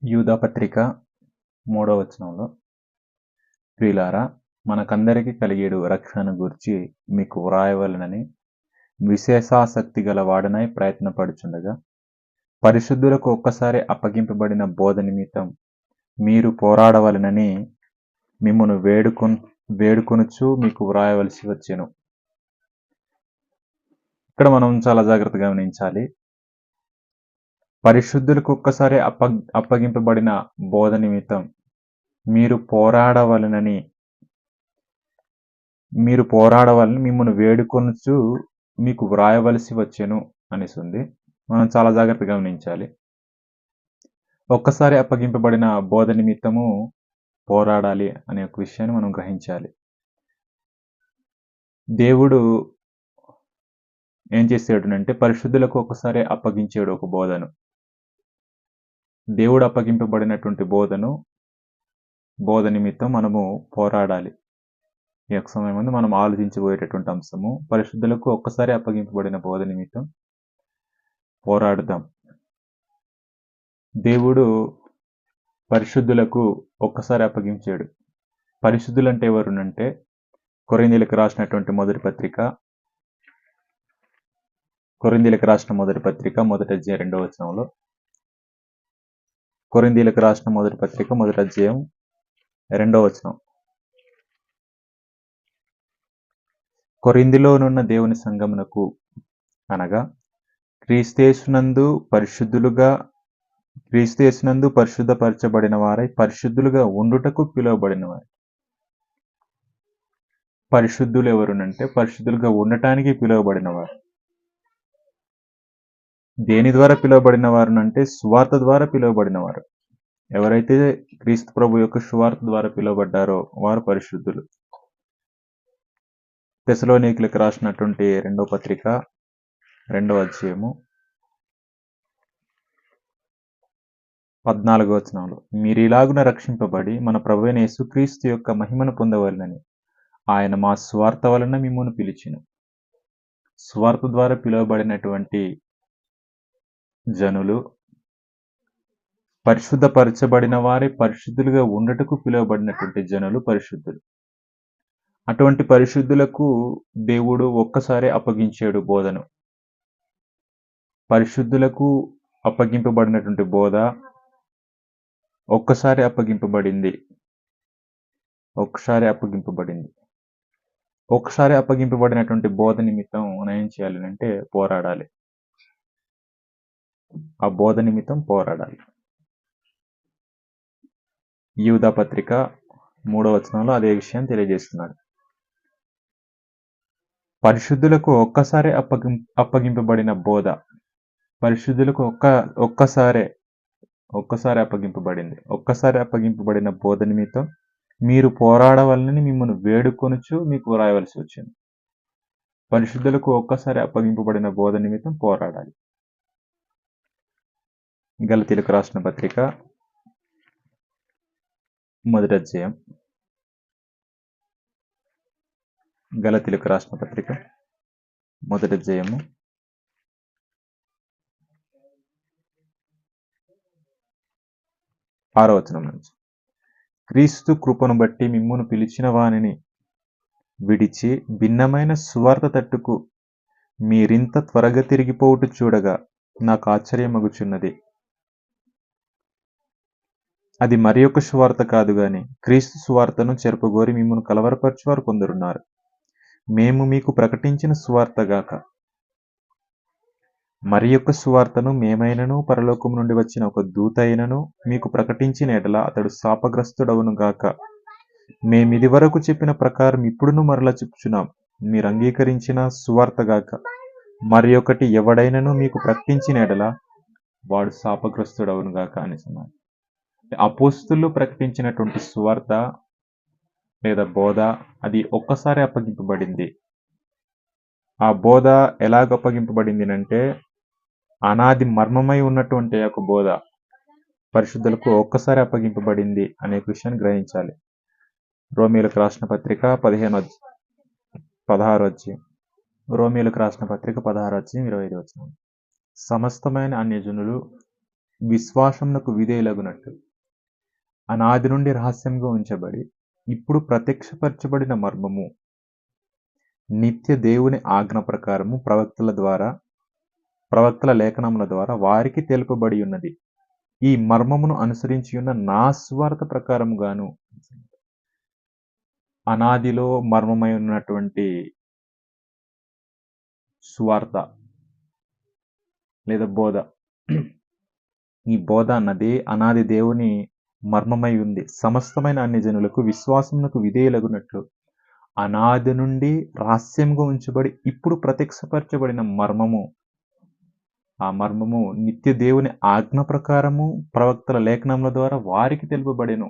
యూదా పత్రిక 3వ వచనంలో, ప్రియులారా, మనకందరికి కలిగేడు రక్షణను గూర్చి మీకు వ్రాయవలెనని విశేషాసక్తి గల వాడనై ప్రయత్నపడుచుండగా, పరిశుద్ధులకు ఒక్కసారి అప్పగింపబడిన బోధ నిమిత్తం మీరు పోరాడవలెనని మిమ్మును వేడుకొనుచు మీకు వ్రాయవలసి వచ్చెను. ఇక్కడ మనం చాలా జాగ్రత్తగా గమనించాలి. పరిశుద్ధులకు ఒక్కసారి అప్పగింపబడిన బోధ నిమిత్తం మీరు పోరాడవలెనని మిమ్మును వేడుకొనుచు మీకు వ్రాయవలసి వచ్చెను అనేసి ఉంది. మనం చాలా జాగ్రత్తగా గమనించాలి. ఒక్కసారి అప్పగింపబడిన బోధ నిమిత్తము పోరాడాలి అనే ఒక విషయాన్ని మనం గ్రహించాలి. దేవుడు ఏం చేసాడునంటే పరిశుద్ధులకు ఒక్కసారి అప్పగించాడు ఒక బోధను. దేవుడు అప్పగింపబడినటువంటి బోధ నిమిత్తం మనము పోరాడాలి. ఈ యొక్క సమయం ముందు మనం ఆలోచించబోయేటటువంటి అంశము, పరిశుద్ధులకు ఒక్కసారి అప్పగింపబడిన బోధ నిమిత్తం పోరాడుదాం. దేవుడు పరిశుద్ధులకు ఒక్కసారి అప్పగించాడు. పరిశుద్ధులు అంటే ఎవరునంటే, కొరింథీయులకు రాసిన మొదటి పత్రిక మొదటి అధ్యాయం 2వ వచనంలో, కొరింథీయులకు రాసిన మొదటి పత్రిక మొదటి అధ్యాయం 2వ వచనం, కొరింథీలోనున్న దేవుని సంఘమునకు అనగా క్రీస్తేసునందు పరిశుద్ధపరచబడిన వారై పరిశుద్ధులుగా ఉండుటకు పిలువబడిన వారు. పరిశుద్ధులు ఎవరునంటే పరిశుద్ధులుగా ఉండటానికి పిలువబడిన వారు. దేని ద్వారా పిలువబడిన వారు అంటే సువార్త ద్వారా పిలువబడిన వారు. ఎవరైతే క్రీస్తు ప్రభు యొక్క సువార్త ద్వారా పిలువబడ్డారో వారు పరిశుద్ధులు. తెస్సలోనికీయులకు రాసినటువంటి 2వ పత్రిక 2వ అధ్యాయము 14వ వచనంలో, మీరిలాగున రక్షింపబడి మన ప్రభువైన యేసుక్రీస్తు యొక్క మహిమను పొందవలెనని ఆయన మా స్వార్థ వలన మిమ్మును పిలిచెను. స్వార్థ ద్వారా పిలువబడినటువంటి జనులు, పరిశుద్ధపరచబడిన వారే పరిశుద్ధులుగా ఉండటకు పిలువబడినటువంటి జనులు పరిశుద్ధులు. అటువంటి పరిశుద్ధులకు దేవుడు ఒక్కసారి అప్పగించాడు బోధను. పరిశుద్ధులకు అప్పగింపబడినటువంటి బోధ ఒక్కసారి అప్పగింపబడింది. ఒక్కసారి అప్పగింపబడినటువంటి బోధ నిమిత్తం మనం ఏం చేయాలి అంటే పోరాడాలి. ఆ బోధ నిమిత్తం పోరాడాలి. యూదా పత్రిక 3వ వచనంలో అదే విషయం తెలియజేస్తున్నాడు. పరిశుద్ధులకు ఒక్కసారి అప్పగింపబడిన బోధ, పరిశుద్ధులకు ఒక్కసారి అప్పగింపబడింది. ఒక్కసారి అప్పగింపబడిన బోధ నిమిత్తం మీరు పోరాడవలనని మిమ్మల్ని వేడుకొనుచు మీకు వ్రాయవలసి వచ్చింది. పరిశుద్ధులకు ఒక్కసారి అప్పగింపబడిన బోధ నిమిత్తం పోరాడాలి. గలతీయులకు రాసిన పత్రిక మొదటి అధ్యాయం, గలతీయులకు రాసిన పత్రిక మొదటి అధ్యాయము 6వ వచనం నుంచి, క్రీస్తు కృపను బట్టి మిమ్మును పిలిచిన వానిని విడిచి భిన్నమైన సువార్త తట్టుకు మీరింత త్వరగా తిరిగిపోవుట చూడగా నాకు ఆశ్చర్యమగుచున్నది. అది మరి ఒక సువార్త కాదు గాని క్రీస్తు సువార్తను చెరపగోరి మిమ్మును కలవరపరచువారు కొందరున్నారు. మేము మీకు ప్రకటించిన సువార్త గాక మరి యొక్క సువార్తను మేమైనను పరలోకము నుండి వచ్చిన ఒక దూత అయినను మీకు ప్రకటించిన ఎడల అతడు శాపగ్రస్తుడవును గాక. మేమిది వరకు చెప్పిన ప్రకారం ఇప్పుడును మరలా చెప్పుచున్నాం, మీరు అంగీకరించిన సువార్త గాక మరి ఒకటి ఎవడైనను మీకు ప్రకటించిన ఎడల వాడు శాపగ్రస్తుడవును గాక అని అన్నారు. అపోస్తులు ప్రకటించినటువంటి సువార్త లేదా బోధ అది ఒక్కసారి అప్పగింపబడింది. ఆ బోధ ఎలాగ అప్పగింపబడింది అంటే, అనాది మర్మమై ఉన్నటువంటి ఒక బోధ పరిశుద్ధులకు ఒక్కసారి అప్పగింపబడింది అనే విషయాన్ని గ్రహించాలి. రోమీయులకు రాసిన పత్రిక 16వ అధ్యాయం, రోమీయులకు రాసిన పత్రిక 16వ అధ్యాయం 25వ వచనం, సమస్తమైన అన్యజనులు విశ్వాసమునకు విధేయులగునట్లు అనాది నుండి రహస్యంగా ఉంచబడి ఇప్పుడు ప్రత్యక్షపరచబడిన మర్మము నిత్య దేవుని ఆజ్ఞ ప్రకారము ప్రవక్తల లేఖనముల ద్వారా వారికి తెలుపబడి ఉన్నది. ఈ మర్మమును అనుసరించి ఉన్న నా స్వార్థ ప్రకారముగాను అనాదిలో మర్మమై ఉన్నటువంటి సువార్త లేదా బోధ, ఈ బోధ అన్నది అనాది దేవుని మర్మమై ఉంది. సమస్తమైన అన్ని జనులకు విశ్వాసమునకు విధేయులగునట్లు అనాది నుండి రహస్యంగా ఉంచబడి ఇప్పుడు ప్రత్యక్షపరచబడిన మర్మము, ఆ మర్మము నిత్య దేవుని ఆజ్ఞ ప్రకారము ప్రవక్తల లేఖనముల ద్వారా వారికి తెలుపబడెను.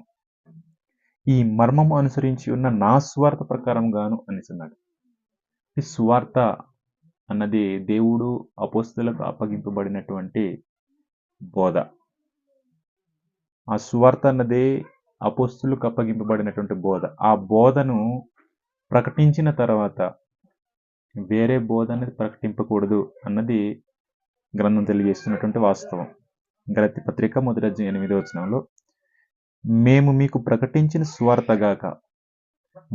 ఈ మర్మము అనుసరించి ఉన్న నా స్వార్థ ప్రకారంగాను అనిచున్నాడు. ఈ సువార్త అన్నది దేవుడు అపోస్తలులకు అప్పగింపబడినటువంటి బోధ. ఆ సువార్త అన్నది అపోస్తలులకు అప్పగింపబడినటువంటి బోధ. ఆ బోధను ప్రకటించిన తర్వాత వేరే బోధ అనేది ప్రకటింపకూడదు అన్నది గ్రంథం తెలియజేస్తున్నటువంటి వాస్తవం. గలతీ పత్రిక 1:8 మేము మీకు ప్రకటించిన సువార్తగాక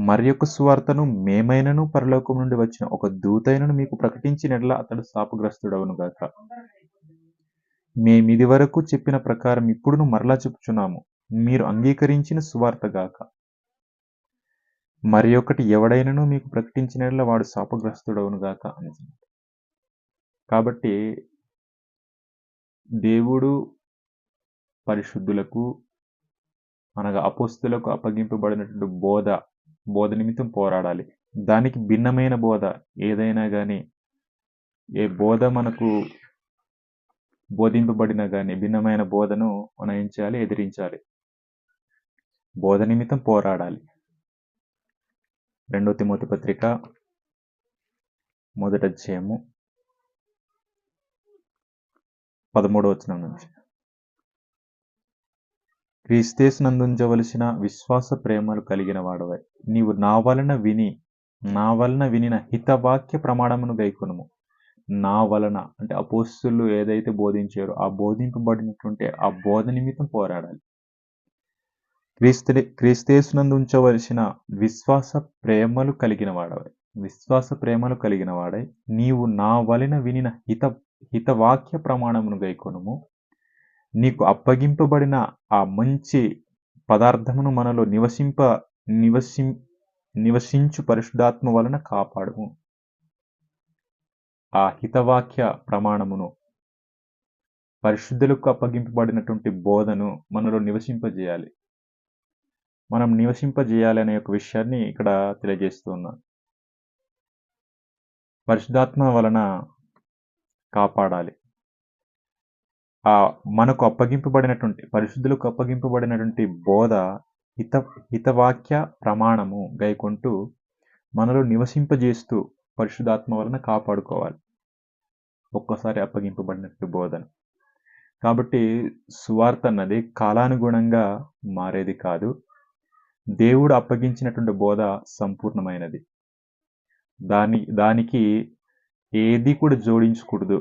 మరియొక సువార్తను మేమైనను పరలోకం నుండి వచ్చిన ఒక దూతైనను మీకు ప్రకటించినట్లా అతడు శాపగ్రస్తుడవును గాక. మేమిది వరకు చెప్పిన ప్రకారం ఇప్పుడును మరలా చెప్పుచున్నాము, మీరు అంగీకరించిన సువార్తగాక మరి ఒకటి ఎవడైనను మీకు ప్రకటించినట్లా వాడు శాపగ్రస్తుడవును గాక అని. కాబట్టి దేవుడు పరిశుద్ధులకు అనగా అపోస్తులకు అప్పగింపబడినటువంటి బోధ నిమిత్తం పోరాడాలి. దానికి భిన్నమైన బోధ ఏదైనా కానీ, ఏ బోధ మనకు బోధింపబడినా కానీ భిన్నమైన బోధను మనం ఏం చేయాలి? ఎదిరించాలి. బోధ నిమిత్తం పోరాడాలి. 2 తిమోతి పత్రిక 1:13 నుంచి క్రీస్తేసునందుంచవలసిన విశ్వాస ప్రేమలు కలిగిన వాడవై నీవు నా వలన వినిన హితవాక్య ప్రమాణమును గైకొనుము. నా వలన అంటే అపోస్తులు ఏదైతే బోధించారో ఆ బోధింపబడినటువంటి ఆ బోధ నిమిత్తం పోరాడాలి. క్రీస్తేసునందు ఉంచవలసిన విశ్వాస ప్రేమలు కలిగిన వాడై నీవు నా వలన వినిన హితవాక్య ప్రమాణమును గైకొనుము. నీకు అప్పగింపబడిన ఆ మంచి పదార్థమును మనలో నివసించు పరిశుద్ధాత్మ వలన కాపాడుము. ఆ హితవాక్య ప్రమాణమును, పరిశుద్ధులకు అప్పగింపబడినటువంటి బోధను మనలో నివసింపజేయాలి. మనం నివసింపజేయాలి అనే ఒక విషయాన్ని ఇక్కడ తెలియజేస్తూ ఉన్నాను. పరిశుద్ధాత్మ వలన కాపాడాలి. మనకు అప్పగింపబడినటువంటి పరిశుద్ధులకు అప్పగింపబడినటువంటి బోధ హితవాక్య ప్రమాణము గైకొంటూ మనలో నివసింపజేస్తూ పరిశుద్ధాత్మ వలన కాపాడుకోవాలి ఒక్కసారి అప్పగింపబడినటువంటి బోధను. కాబట్టి సువార్త అన్నది కాలానుగుణంగా మారేది కాదు. దేవుడు అప్పగించినటువంటి బోధ సంపూర్ణమైనది. దానికి ఏది కూడా జోడించకూడదు.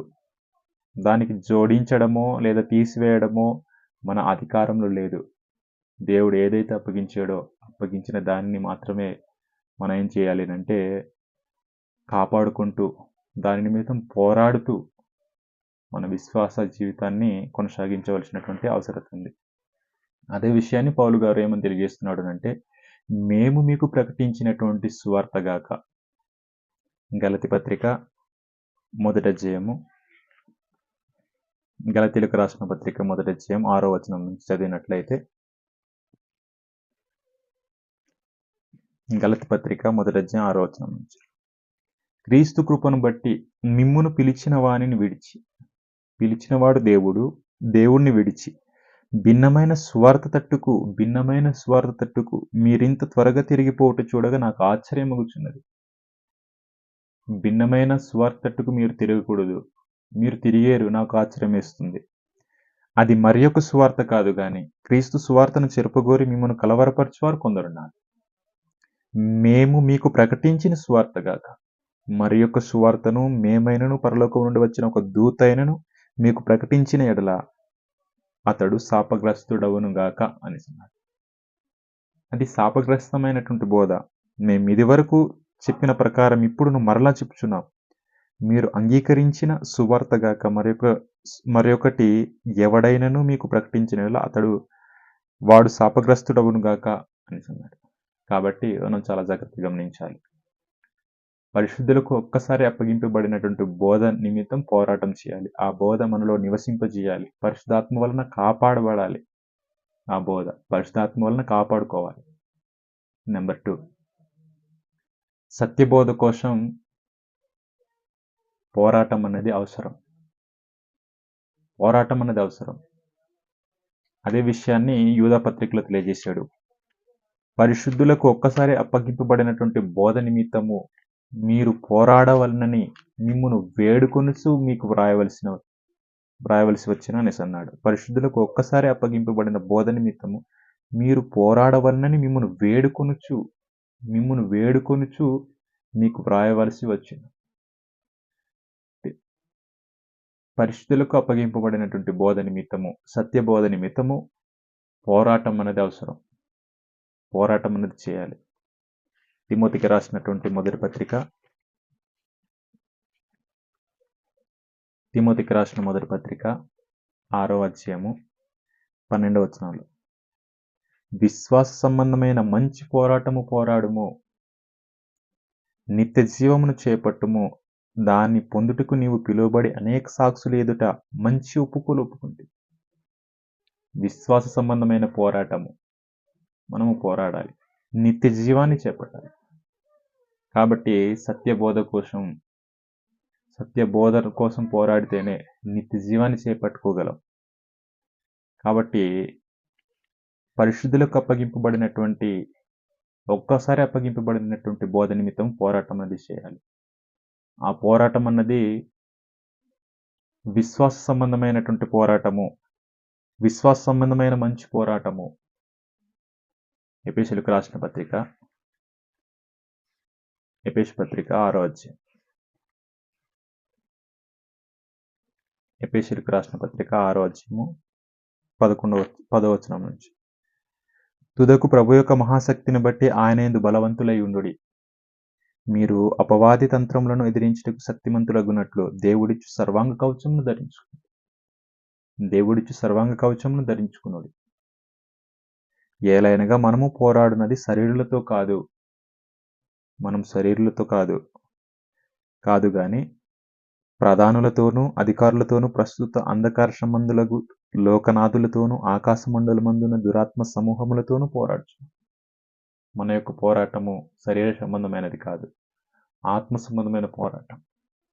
దానికి జోడించడమో లేదా తీసివేయడమో మన అధికారంలో లేదు. దేవుడు ఏదైతే అప్పగించిన దానిని మాత్రమే మనం ఏం చేయాలి అంటే కాపాడుకుంటూ దాని నిమిత్తం పోరాడుతూ మన విశ్వాస జీవితాన్ని కొనసాగించవలసినటువంటి అవసరం ఉంది. అదే విషయాన్ని పౌలు గారు ఏమని తెలియజేస్తున్నాడు అంటే మేము మీకు ప్రకటించినటువంటి సువార్తగాక. గలతీ పత్రిక 1:8 గలతీలకు రాసిన పత్రిక 1:6 నుంచి చదివినట్లయితే గలతీ పత్రిక 1:6 నుంచి క్రీస్తు కృపను బట్టి మిమ్మును పిలిచినవాడు దేవుణ్ణి విడిచి భిన్నమైన స్వార్థ తట్టుకు మీరింత త్వరగా తిరిగిపోవట చూడగా నాకు ఆశ్చర్యమగుచున్నది. భిన్నమైన స్వార్థ తట్టుకు మీరు తిరగకూడదు. మీరు తిరిగేరు, నాకు ఆశ్చర్యం వేస్తుంది. అది మరి ఒక సువార్త కాదు గాని క్రీస్తు సువార్తను చెరుపగోరి మిమ్మల్ని కలవరపరచువారు కొందరున్నారు. మేము మీకు ప్రకటించిన సువార్తగాక మరి యొక్క సువార్తను మేమైనను పరలోకం నుండి వచ్చిన ఒక దూతైనను మీకు ప్రకటించిన ఎడల అతడు శాపగ్రస్తుడవును గాక అని అన్నాడు. అది శాపగ్రస్తమైనటువంటి బోధ. మేము ఇదివరకు చెప్పిన ప్రకారం ఇప్పుడును మరలా చెప్పుచున్నాం. మీరు అంగీకరించిన సువార్త గాక మరొకటి ఎవడైనను మీకు ప్రకటించిన యెడల వాడు శాపగ్రస్తుడవును గాక అని అన్నాడు. కాబట్టి మనం చాలా జాగ్రత్తగా గమనించాలి. పరిశుద్ధులకు ఒక్కసారి అప్పగింపబడినటువంటి బోధ నిమిత్తం పోరాటం చేయాలి. ఆ బోధ మనలో నివసింపజేయాలి. పరిశుద్ధాత్మ వలన కాపాడబడాలి. ఆ బోధ పరిశుద్ధాత్మ వలన కాపాడుకోవాలి. నెంబర్ 2, సత్యబోధ కోసం పోరాటం అనేది అవసరం. అదే విషయాన్ని యూదా పత్రికలో తెలియజేశాడు. పరిశుద్ధులకు ఒక్కసారి అప్పగింపబడినటువంటి బోధ నిమిత్తము మీరు పోరాడవలనని మిమ్మును వేడుకొనుచు మీకు వ్రాయవలసి వచ్చిన అనేసి అన్నాడు. పరిశుద్ధులకు ఒక్కసారి అప్పగింపబడిన బోధ నిమిత్తము మీరు పోరాడవలనని మిమ్మును వేడుకొనుచు మీకు వ్రాయవలసి వచ్చింది. పరిశుద్ధులకు అప్పగింపబడినటువంటి బోధ నిమిత్తము, సత్యబోధ నిమిత్తము పోరాటం అనేది అవసరం. పోరాటం అనేది చేయాలి. తిమోతికి రాసినటువంటి మొదటి పత్రిక 6వ అధ్యాయము 12వ వచనంలో, విశ్వాస సంబంధమైన మంచి పోరాటము పోరాడుము, నిత్య జీవమును చేపట్టుము, దాన్ని పొందుటకు నీవు పిలువబడి అనేక సాక్షుల ఎదుట మంచి ఒప్పుకోలు ఒప్పుకుంటే. విశ్వాస సంబంధమైన పోరాటము మనము పోరాడాలి, నిత్య జీవాన్ని చేపట్టాలి. కాబట్టి సత్యబోధ కోసం పోరాడితేనే నిత్య జీవాన్ని చేపట్టుకోగలం. కాబట్టి పరిశుద్ధులకు ఒక్కసారి అప్పగింపబడినటువంటి బోధ నిమిత్తం పోరాటం అనేది చేయాలి. ఆ పోరాటం అన్నది విశ్వాస సంబంధమైనటువంటి పోరాటము, విశ్వాస సంబంధమైన మంచి పోరాటము. ఎఫెసీయులకు రాసిన పత్రిక 6వ అధ్యాయం. ఎఫెసీయులకు రాసిన పత్రిక 6వ అధ్యాయము 10వ వచనం నుంచి, తుదకు ప్రభు యొక్క మహాశక్తిని బట్టి ఆయన యందు బలవంతులై ఉండుడి. మీరు అపవాది తంత్రములను ఎదిరించుటకు శక్తిమంతులగునట్లు దేవుడిచ్చు సర్వాంగ కవచమును ధరించుకునుడి. ఏలైనగా మనము పోరాడునది శరీరులతో కాదు గాని ప్రధానులతోనూ అధికారులతోనూ ప్రస్తుత అంధకార సంబంధులకు లోకనాథులతోనూ ఆకాశమండలమందున దురాత్మ సమూహములతోనూ పోరాడుచు. మన యొక్క పోరాటము శరీర సంబంధమైనది కాదు, ఆత్మ సంబంధమైన పోరాటం.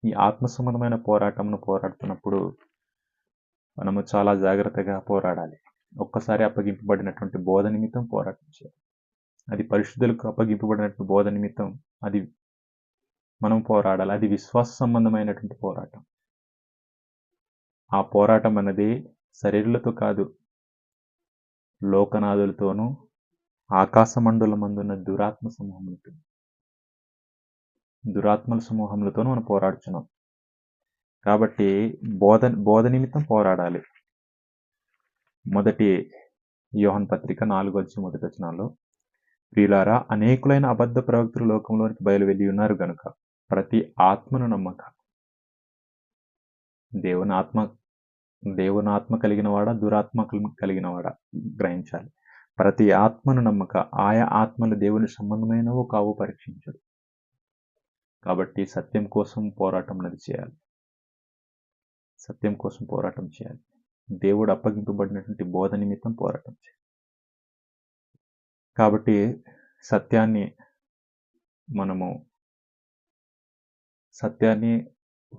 ఈ ఆత్మ సంబంధమైన పోరాటమును పోరాడుతున్నప్పుడు మనము చాలా జాగ్రత్తగా పోరాడాలి. ఒక్కసారి అప్పగింపబడినటువంటి బోధ నిమిత్తం పోరాటం చేయాలి. అది పరిశుద్ధులకు అప్పగింపబడినటువంటి బోధ నిమిత్తం అది మనం పోరాడాలి. అది విశ్వాస సంబంధమైనటువంటి పోరాటం. ఆ పోరాటం అనేది శరీరులతో కాదు, లోకనాథులతోనూ ఆకాశమండలమందున్న దురాత్మల సమూహములతోనూ మనం పోరాడుచున్నాం. కాబట్టి బోధ నిమిత్తం పోరాడాలి. మొదటి యోహాను పత్రిక 4వ అధ్యాయం 1వ వచనంలో, ప్రియులారా, అనేకులైన అబద్ధ ప్రవక్తలు లోకంలోనికి బయలువెళ్ళి ఉన్నారు గనుక ప్రతి ఆత్మను నమ్మక. దేవుని ఆత్మ కలిగిన వాడా, దురాత్మ కలిగిన వాడా గ్రహించాలి. ప్రతి ఆత్మను నమ్మక, ఆయా ఆత్మలు దేవుని సంబంధమైనవో కావో పరీక్షించడు. కాబట్టి సత్యం కోసం పోరాటం అనేది చేయాలి. దేవుడు అప్పగింపబడినటువంటి బోధ నిమిత్తం పోరాటం చేయాలి. కాబట్టి సత్యాన్ని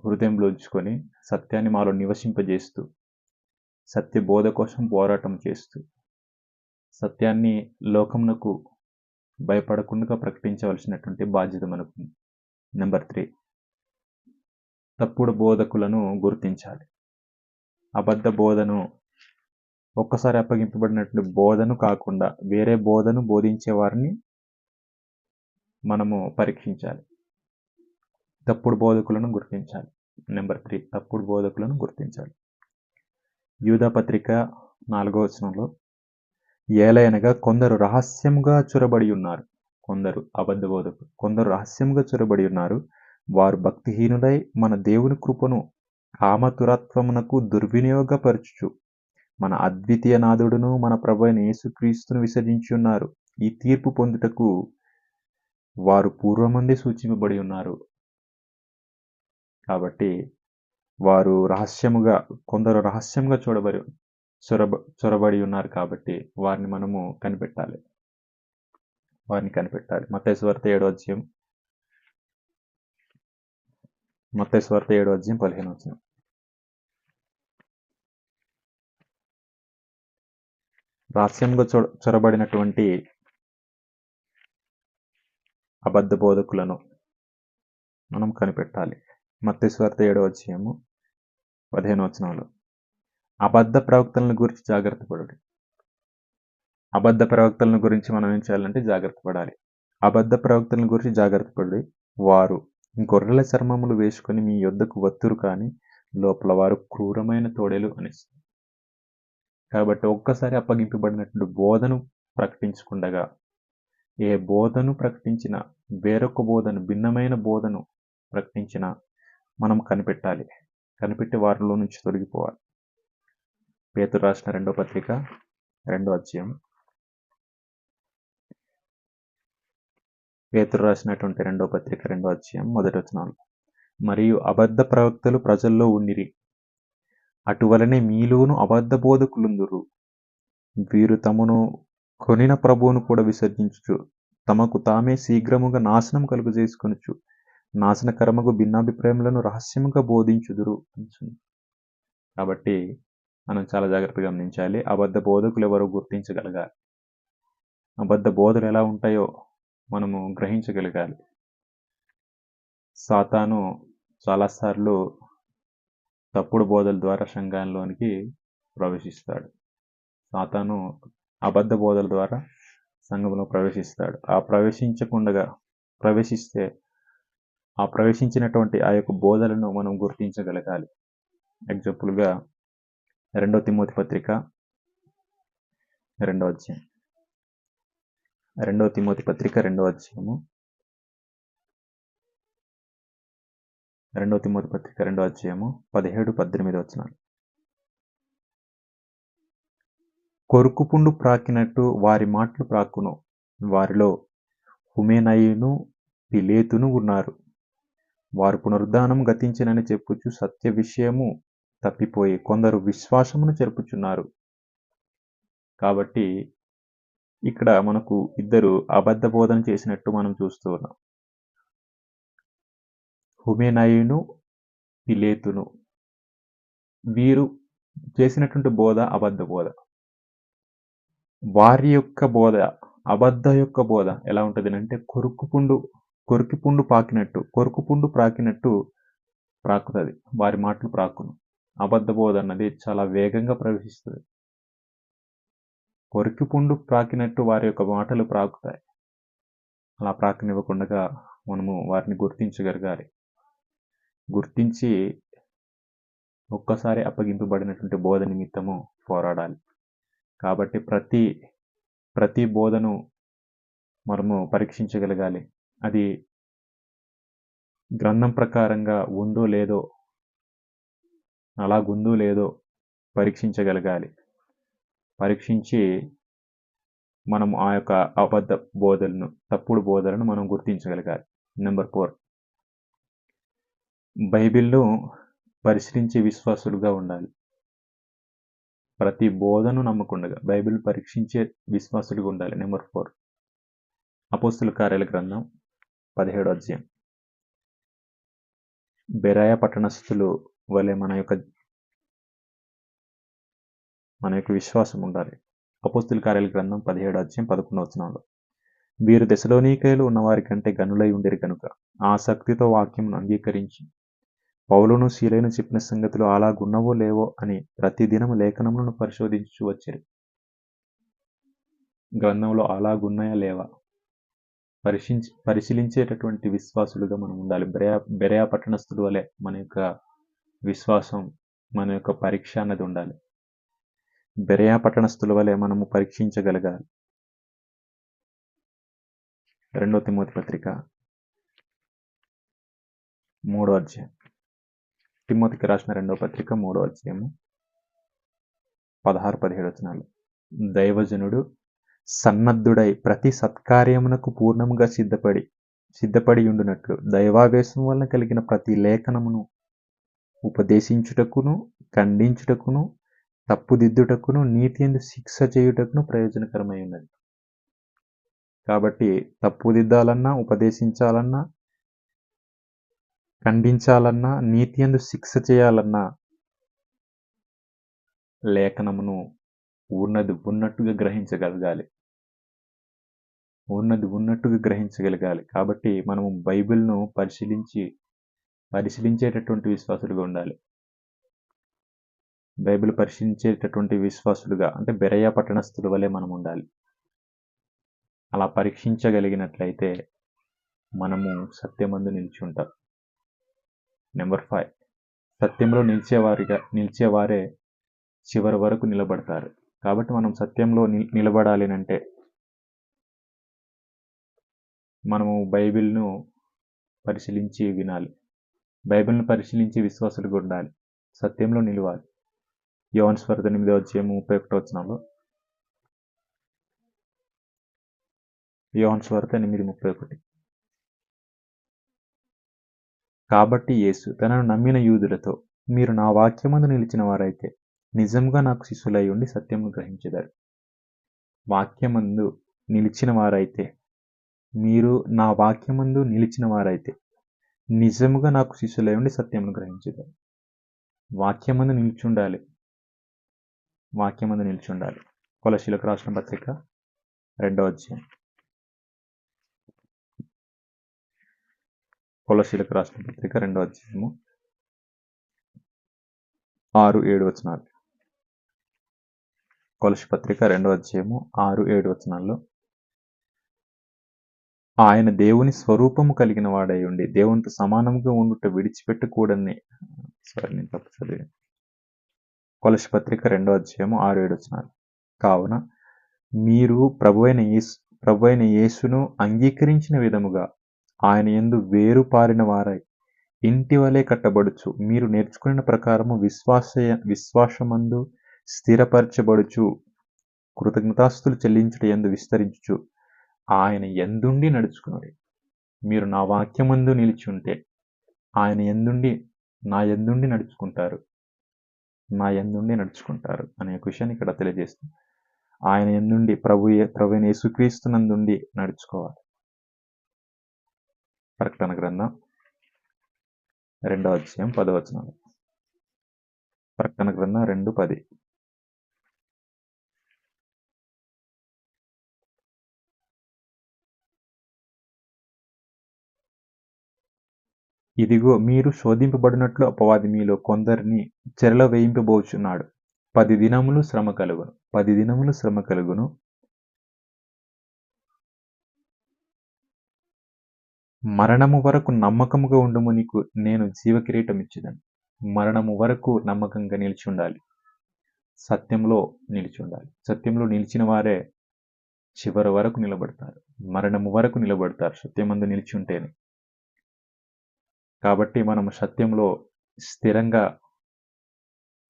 హృదయంలో ఉంచుకొని, సత్యాన్ని మాలో నివసింపజేస్తూ, సత్య బోధ కోసం పోరాటం చేస్తూ, సత్యాన్ని లోకమునకు భయపడకుండా ప్రకటించవలసినటువంటి బాధ్యత మనకు. నెంబర్ 3, తప్పుడు బోధకులను గుర్తించాలి. అబద్ధ బోధను, ఒక్కసారి అప్పగింపబడినటువంటి బోధను కాకుండా వేరే బోధను బోధించే వారిని మనము పరీక్షించాలి. తప్పుడు బోధకులను గుర్తించాలి. నెంబర్ 3, తప్పుడు బోధకులను గుర్తించాలి. యూదా పత్రిక 4వ వచనంలో, ఏలయనగా కొందరు రహస్యముగా చొరబడి ఉన్నారు. కొందరు అబద్ధ బోధకులు, కొందరు రహస్యముగా చొరబడి ఉన్నారు. వారు భక్తిహీనులై మన దేవుని కృపను కామతురత్వమునకు దుర్వినియోగపరచుచు మన అద్వితీయ నాథుడును మన ప్రభు అయిన యేసుక్రీస్తును విసర్జించి ఉన్నారు. ఈ తీర్పు పొందుటకు వారు పూర్వమందే సూచింపబడి ఉన్నారు. కాబట్టి వారు కొందరు రహస్యంగా చొరబడి ఉన్నారు కాబట్టి వారిని మనము కనిపెట్టాలి. మత్తయి సువార్త 7వ అధ్యాయం 15వ వచనం. రహస్యంగా చొరబడినటువంటి అబద్ధ బోధకులను మనం కనిపెట్టాలి. మత్తయి సువార్త 7వ అధ్యాయము 15వ వచనంలో, అబద్ధ ప్రవక్తలను గురించి జాగ్రత్త పడుడి. అబద్ధ ప్రవక్తలను గురించి మనం ఏం చేయాలంటే జాగ్రత్త పడాలి. అబద్ధ ప్రవక్తలను గురించి జాగ్రత్త పడి, వారు గొర్రెల చర్మములు వేసుకొని మీ యొద్దకు వత్తురు కానీ లోపల వారు క్రూరమైన తోడేలు అనేసి. కాబట్టి ఒక్కసారి అప్పగింపబడినటువంటి బోధను ప్రకటించకుండగా ఏ బోధను ప్రకటించిన, వేరొక బోధను, భిన్నమైన బోధను ప్రకటించిన మనం కనిపెట్టాలి. కనిపెట్టి వారిలో నుంచి తొలగిపోవాలి. పేతురు రాసిన 2వ పత్రిక 2వ అధ్యాయం. పేతురు రాసినటువంటి 2వ పత్రిక 2వ అధ్యాయం 1వ వచనాలు, మరియు అబద్ధ ప్రవక్తలు ప్రజల్లో ఉండిరి, అటువలనే మీలోను అబద్ధ బోధకులుందురు. వీరు తమను కొనిన ప్రభువును కూడా విసర్జించుచు తమకు తామే శీఘ్రముగా నాశనం కలుగజేసుకొనుచు నాశనకరముగు భిన్నాభిప్రాయములను రహస్యముగా బోధించుదురు. కాబట్టి మనం చాలా జాగ్రత్తగా గమనించాలి. అబద్ధ బోధకులు ఎవరో గుర్తించగలగాలి. అబద్ధ బోధలు ఎలా ఉంటాయో మనము గ్రహించగలగాలి. సాతాను చాలాసార్లు తప్పుడు బోధల ద్వారా సంఘంలోనికి ప్రవేశిస్తాడు. సాతాను అబద్ధ బోధల ద్వారా సంఘంలో ప్రవేశిస్తాడు. ప్రవేశించినటువంటి ఆ యొక్క బోధలను మనం గుర్తించగలగాలి. ఎగ్జాంపుల్గా 2 తిమోతి పత్రిక 2వ అధ్యాయం. 2 తిమోతి పత్రిక 2వ అధ్యాయము. 2 తిమోతి పత్రిక 2వ అధ్యాయము 17-18 వచనాలు. కొరుకుపుండు ప్రాకినట్టు వారి మాటలు ప్రాకును. వారిలో హుమెనయును పిలేతును ఉన్నారు. వారు పునరుద్ధానం గతించినని చెప్పుచు సత్య విషయము తప్పిపోయి కొందరు విశ్వాసమును చెరుపుచున్నారు. కాబట్టి ఇక్కడ మనకు ఇద్దరు అబద్ధ బోధన చేసినట్టు మనం చూస్తూ ఉన్నాం. హుమెనయును పిలేతును, వీరు చేసినటువంటి బోధ అబద్ధ బోధ. వారి యొక్క బోధ, అబద్ధ యొక్క బోధ ఎలా ఉంటుంది అంటే కొరుకుపుండు ప్రాకినట్టు ప్రాకుతుంది. వారి మాటలు ప్రాకును. అబద్ధ బోధ అన్నది చాలా వేగంగా ప్రవేశిస్తుంది. కొరికిపుండు ప్రాకినట్టు వారి యొక్క మాటలు ప్రాకుతాయి. అలా ప్రాకనివ్వకుండా మనము వారిని గుర్తించగలగాలి. గుర్తించి ఒక్కసారి అప్పగింపబడినటువంటి బోధ నిమిత్తము పోరాడాలి. కాబట్టి ప్రతి బోధను మనము పరీక్షించగలగాలి. అది గ్రంథం ప్రకారంగా ఉందో లేదో, అలాగుందో లేదో పరీక్షించగలగాలి. పరీక్షించి మనం ఆ యొక్క అబద్ధ బోధలను, తప్పుడు బోధలను మనం గుర్తించగలగాలి. నెంబర్ 4, బైబిల్ను పరిశీలించే విశ్వాసులుగా ఉండాలి. ప్రతి బోధను నమ్మకుండగా బైబిల్ పరీక్షించే విశ్వాసులుగా ఉండాలి. నెంబర్ 4, అపోస్తుల కార్యాల గ్రంథం 17వ అధ్యాయం. బెరాయ పట్టణస్థులు వలె మన యొక్క విశ్వాసం ఉండాలి. అపోస్తుల కార్యాల గ్రంథం 17వ అధ్యాయం 11వ వచనంలో, వీరు దెసలోనికయలో ఉన్నవారి కంటే గనులై ఉండిరి కనుక ఆసక్తితో వాక్యమును అంగీకరించి పౌలును సీలను చెప్పిన సంగతులు అలాగున్నవో లేవో అని ప్రతి దినము లేఖనములను పరిశోధించు వచ్చారు. గ్రంథంలో అలాగున్నాయా లేవా పరిశీలించేటటువంటి విశ్వాసులుగా మనం ఉండాలి. బెరయా పట్టణస్థుల వలె మన యొక్క విశ్వాసం, మన యొక్క పరీక్ష అన్నది ఉండాలి. బెరయా పట్టణస్థుల వలె మనము పరీక్షించగలగాలి. 2 తిమోతి పత్రిక 3వ అధ్యాయం. తిమోతికి రాసిన 2వ పత్రిక 3వ అధ్యాయము 16-17 వచనాలు. దైవజనుడు సన్నద్ధుడై ప్రతి సత్కార్యమునకు పూర్ణముగా సిద్ధపడి ఉండునట్లు దైవావేశం వలన కలిగిన ప్రతి లేఖనమును ఉపదేశించుటకును, ఖండించుటకును, తప్పుదిద్దుటకును, నీతియందు శిక్ష చేయుటకును ప్రయోజనకరమై ఉన్నది. కాబట్టి తప్పుదిద్దాలన్నా, ఉపదేశించాలన్నా, ఖండించాలన్నా, నీతియందు శిక్ష చేయాలన్నా లేఖనమును ఉన్నది ఉన్నట్టుగా గ్రహించగలగాలి. కాబట్టి మనము బైబిల్ను పరిశీలించేటటువంటి విశ్వాసులుగా ఉండాలి. బైబిల్ పరిశీలించేటటువంటి విశ్వాసులుగా అంటే బెరయా పట్టణస్థుల వలె మనం ఉండాలి. అలా పరీక్షించగలిగినట్లయితే మనము సత్యమందు నిలిచి ఉంటాం. నెంబర్ 5, సత్యంలో నిలిచేవారే చివరి వరకు నిలబడతారు. కాబట్టి మనం సత్యంలో నిలబడాలి అంటే మనము బైబిల్ను పరిశీలించి వినాలి. బైబిల్ను పరిశీలించి విశ్వాసులుగా ఉండాలి. సత్యంలో నిలవాలి. యోహాను సువార్త 8వ అధ్యాయం 31వ వచనంలో, యోహాను సువార్త 8:31, కాబట్టి యేసు తనను నమ్మిన యూదులతో, మీరు నా వాక్యమందు నిలిచిన వారైతే నిజంగా నాకు శిష్యులై ఉండి సత్యమును గ్రహించెదరు. వాక్యమందు నిలిచిన వారైతే, మీరు నా వాక్యమందు నిలిచిన వారైతే నిజముగా నాకు శిష్యులై ఉండి సత్యమును గ్రహించెదరు. వాక్యమందు నిలిచి ఉండాలి. కొలస్సీలకు రాసిన పత్రిక 2వ అధ్యాయం. కొలస్సీలకు రాసిన పత్రిక 2వ అధ్యాయము 6-7 వచనాలు. కొలస్సీ పత్రిక 2వ అధ్యాయము 6-7 వచనాల్లో, ఆయన దేవుని స్వరూపము కలిగిన వాడై ఉండి దేవునితో సమానంగా ఉండుట విడిచిపెట్టకూడని కొలస్సీ పత్రిక 2వ అధ్యాయము 6-7 వచనాలు. కావున మీరు ప్రభువైన యేసును అంగీకరించిన విధముగా ఆయన యందు వేరు పారిన వారై ఇంటి వలె కట్టబడుచు, మీరు నేర్చుకున్న ప్రకారము విశ్వాసమందు స్థిరపరచబడుచు, కృతజ్ఞతాస్తులు చెల్లించుట యందు విస్తరించుచు ఆయన యందుండి నడుచుకునుడి. మీరు నా వాక్యమందు నిలిచి ఉంటే ఆయన యందుండి నా యందుండి నడుచుకుంటారు అనే విషయాన్ని ఇక్కడ తెలియజేస్తుంది. ఆయన యందుండి ప్రభువైన యేసుక్రీస్తునందుండి నడుచుకోవాలి. ప్రకటన గ్రంథం 2వ అధ్యాయం 10వ వచనం. ప్రకటన గ్రంథం 2:10. ఇదిగో మీరు శోధింపబడినట్లు అపవాది మీలో కొందరిని చెరలో వేయింపబోచున్నాడు. 10 దినములు శ్రమ కలుగును. మరణము వరకు నమ్మకముగా ఉండుము, నీకు నేను జీవ కిరీటం ఇచ్చేదను. మరణము వరకు నమ్మకంగా నిలిచి ఉండాలి. సత్యంలో నిలిచి ఉండాలి. సత్యంలో నిలిచిన వారే చివరి వరకు నిలబడతారు. మరణము వరకు నిలబడతారు సత్యమందు నిలిచి ఉంటేనే. కాబట్టి మనము సత్యంలో స్థిరంగా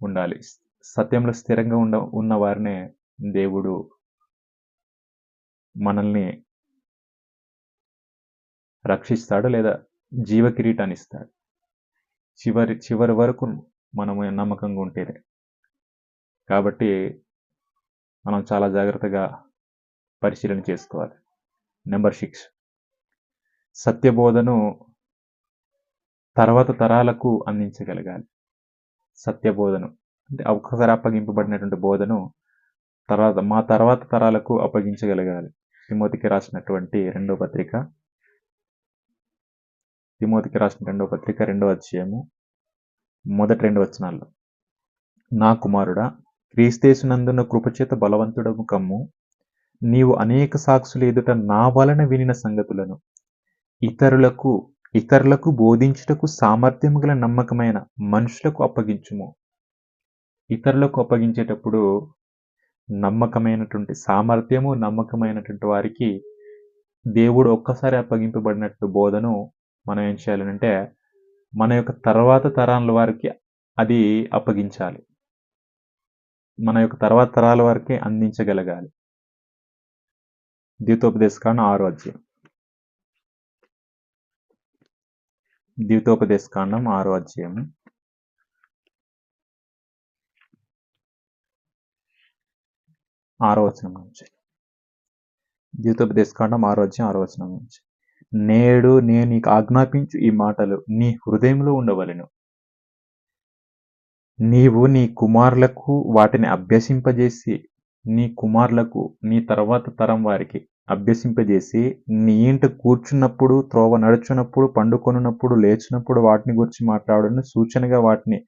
ఉండాలి. సత్యంలో స్థిరంగా ఉన్న వారినే దేవుడు మనల్ని రక్షిస్తాడు లేదా జీవ కిరీటాన్ని ఇస్తాడు. చివరి వరకు మనము నమ్మకంగా ఉంటేనే. కాబట్టి మనం చాలా జాగ్రత్తగా పరిశీలన చేసుకోవాలి. నెంబర్ 6, సత్యబోధను తర్వాత తరాలకు అందించగలగాలి. సత్యబోధను అంటే ఒక్కసారి అప్పగింపబడినటువంటి బోధను తర్వాత తరాలకు అప్పగించగలగాలి. తిమోతికి రాసినటువంటి 2వ పత్రిక 2వ అధ్యాయము మొదటి 2 వచనాల్లో, నా కుమారుడా, క్రీస్తేసునందున్న కృపచేత బలవంతుడము కమ్ము. నీవు అనేక సాక్షుల ఎదుట నా వలన వినిన సంగతులను ఇతరులకు బోధించుటకు సామర్థ్యము గల నమ్మకమైన మనుషులకు అప్పగించుము. ఇతరులకు అప్పగించేటప్పుడు నమ్మకమైనటువంటి సామర్థ్యము, నమ్మకమైనటువంటి వారికి దేవుడు ఒక్కసారి అప్పగింపబడినట్టు బోధను మనం ఏం చేయాలనంటే, మన యొక్క తర్వాత తరాల వారికి అది అప్పగించాలి. మన యొక్క తర్వాత తరాల వారికి అందించగలగాలి. ద్వితోపదేశకాండం 6వ అధ్యాయం. ద్వితోపదేశకాండం 6వ అధ్యాయం. 6వ వచనం నుంచి. ద్వితోపదేశకాండం 6వ అధ్యాయం 6వ వచనం నుంచి. నేడు నేను నీకు ఆజ్ఞాపించు ఈ మాటలు నీ హృదయంలో ఉండవలెను. నీవు నీ కుమారులకు వాటిని అభ్యసింపజేసి, నీ కుమారులకు నీ తర్వాత తరం వారికి అభ్యసింపజేసి, నీ ఇంట కూర్చున్నప్పుడు, త్రోవ నడుచున్నప్పుడు, పండుకొనున్నప్పుడు, లేచినప్పుడు వాటిని గురించి మాట్లాడును, సూచనగా వాటిని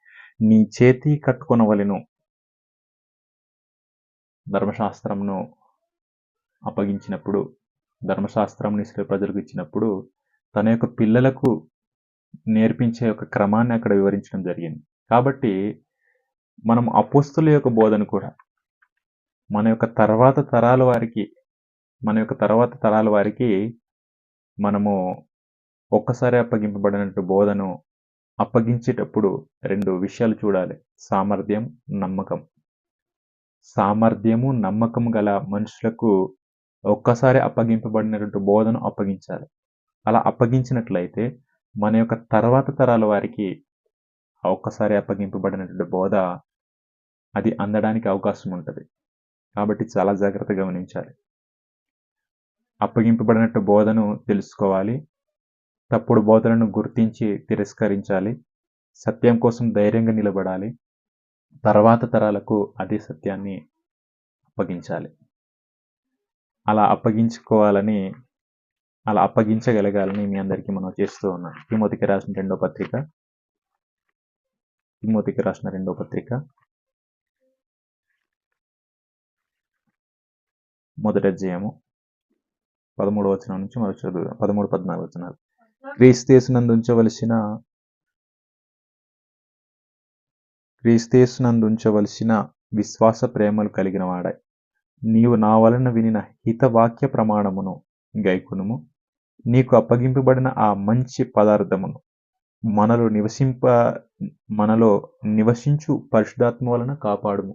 నీ చేతి కట్టుకొనవలెను. ధర్మశాస్త్రంను అప్పగించినప్పుడు, ధర్మశాస్త్రం ఇశ్రాయేలు ప్రజలకు ఇచ్చినప్పుడు, తన యొక్క పిల్లలకు నేర్పించే ఒక క్రమాన్ని అక్కడ వివరించడం జరిగింది. కాబట్టి మనం అపోస్తలుల యొక్క బోధన కూడా మన యొక్క తర్వాత తరాల వారికి మనము ఒక్కసారి అప్పగింపబడినట్టు బోధను అప్పగించేటప్పుడు 2 విషయాలు చూడాలి. సామర్థ్యం, నమ్మకం. సామర్థ్యము, నమ్మకం గల మనుషులకు ఒక్కసారి అప్పగింపబడినటువంటి బోధను అప్పగించాలి. అలా అప్పగించినట్లయితే మన యొక్క తర్వాత తరాల వారికి ఒక్కసారి అప్పగింపబడినటువంటి బోధ అది అందడానికి అవకాశం ఉంటుంది. కాబట్టి చాలా జాగ్రత్తగా గమనించాలి. అప్పగింపబడినట్టు బోధను తెలుసుకోవాలి. తప్పుడు బోధలను గుర్తించి తిరస్కరించాలి. సత్యం కోసం ధైర్యంగా నిలబడాలి. తర్వాత తరాలకు అదే సత్యాన్ని అప్పగించాలి. అలా అప్పగించగలగాలని మీ అందరికీ మనం చేస్తూ ఉన్నాం. తిమోతికి రాసిన రెండో పత్రిక మొదటి అధ్యాయము 13వ వచనం నుంచి మనం చదువుదాం. 13, 14 వచనాలు. క్రీస్తేసునందుంచవలసిన విశ్వాస ప్రేమలు కలిగిన వాడై నీవు నా వలన వినిన హితవాక్య ప్రమాణమును గైకొనుము. నీకు అప్పగింపబడిన ఆ మంచి పదార్థమును మనలో నివసించు పరిశుద్ధాత్మ వలన కాపాడుము.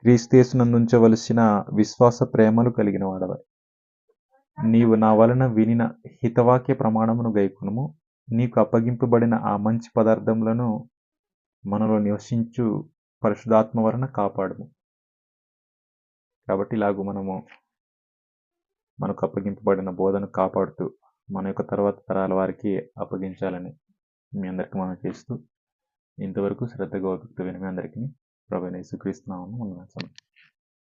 క్రీస్తేసునందుంచవలసిన విశ్వాస ప్రేమలు కలిగిన వాడవై నీవు నా వలన వినిన హితవాక్య ప్రమాణమును గైకొనుము. నీకు అప్పగింపబడిన ఆ మంచి పదార్థములను మనలో నివసించు పరిశుద్ధాత్మ వలన కాపాడుము. కాబట్టి ఇలాగూ మనకు అప్పగింపబడిన బోధను కాపాడుతూ మన యొక్క తర్వాత తరాల వారికి అప్పగించాలని మీ అందరికీ మనం చేస్తూ, ఇంతవరకు శ్రద్ధగా ఓపికతో విని మీ అందరికీ ప్రభువైన యేసుక్రీస్తు నామమున వందనాలు.